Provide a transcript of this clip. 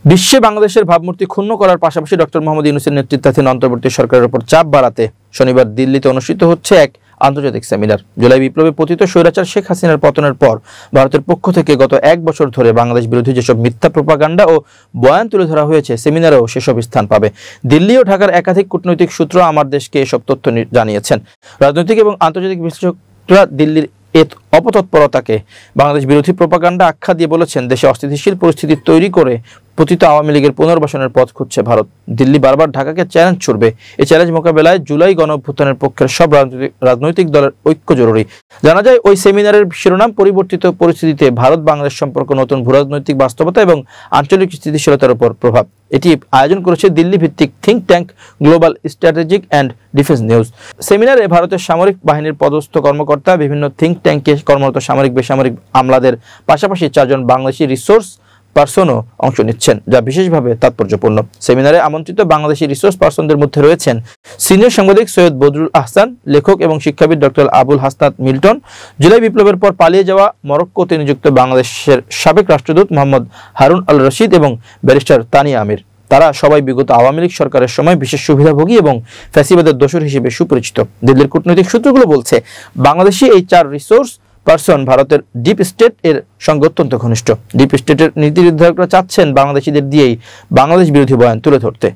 বিশ্বে বাংলাদেশের ভাবমূর্তি ক্ষুণ্ণ করার পাশাপাশি ডক্টর মোহাম্মদ ইউনূসের নেতৃত্বাধীন অন্তর্বর্তী সরকারের উপর চাপ বাড়াতে শনিবার দিল্লিতে অনুষ্ঠিত হচ্ছে এক আন্তর্জাতিক সেমিনার। জুলাই বিপ্লবে পতিত স্বৈরাচার শেখ হাসিনার পতনের পর ভারতের পক্ষ থেকে গত এক বছর ধরে বাংলাদেশ বিরোধী যেসব মিথ্যা প্রোপাগান্ডা ও বয়ান তুলে ধরা হয়েছে, সেমিনারেও সেসব স্থান পাবে। দিল্লি ও ঢাকার একাধিক কূটনৈতিক সূত্র আমার দেশকে এসব তথ্য জানিয়েছেন। রাজনৈতিক এবং আন্তর্জাতিক বিশ্লেষকরা দিল্লির এই অপতৎপরতাকে বাংলাদেশ বিরোধী প্রোপাগান্ডা আখ্যা দিয়ে বলেছেন, দেশে অস্থিতিশীল পরিস্থিতি তৈরি করে পতিত আওয়ামী লীগের পুনর্বাসনের পথ খুঁজছে ভারত। দিল্লি বারবার ঢাকাকে চ্যালেঞ্জ ছুড়বে। এই চ্যালেঞ্জ মোকাবেলায় জুলাই গণঅভ্যুত্থানের পক্ষের সব রাজনৈতিক দলের ঐক্য জরুরি। জানা যায়, ওই সেমিনারের শিরোনাম পরিবর্তিত পরিস্থিতিতে ভারত বাংলাদেশ সম্পর্ক, নতুন ভূরাজনৈতিক বাস্তবতা এবং আঞ্চলিক স্থিতিশীলতার উপর প্রভাব। এটি আয়োজন করেছে দিল্লি ভিত্তিক think tank global strategic and defence news. সেমিনারে ভারতের সামরিক বাহিনীর পদস্থ কর্মকর্তা, বিভিন্ন থিঙ্ক ট্যাঙ্কে কর্মরত সামরিক বেসামরিক আমলাদের পাশাপাশি 4 জন বাংলাদেশি রিসোর্স পার্সনও অংশ নিচ্ছেন, যা বিশেষভাবে তাৎপর্যপূর্ণ। সেমিনারে আমন্ত্রিত বাংলাদেশি রিসোর্স পার্সনদের মধ্যে রয়েছেন সিনিয়র সাংবাদিক সৈয়দ বদরুল আহসান, লেখক এবং শিক্ষাবিদ ডক্টর আবুল হাসনাত মিল্টন, জুলাই বিপ্লবের পর পালিয়ে যাওয়া মরক্কোতে নিযুক্ত বাংলাদেশের সাবেক রাষ্ট্রদূত মোহাম্মদ হারুন আল রশিদ এবং ব্যারিস্টার তানিয়া আমির। তারা সবাই বিগত আওয়ামী লীগ সরকারের সময় বিশেষ সুবিধাভোগী এবং ফ্যাসিবাদের দোসর হিসেবে সুপরিচিত। দিল্লির কূটনৈতিক সূত্রগুলো বলছে, বাংলাদেশি এই 4 রিসোর্স পার্সন ভারতের ডিপ স্টেট এর সঙ্গে অত্যন্ত ঘনিষ্ঠ। ডিপ স্টেটের নীতি নির্ধারকরা চাচ্ছেন বাংলাদেশিদের দিয়েই বাংলাদেশ বিরোধী বয়ান তুলে ধরতে।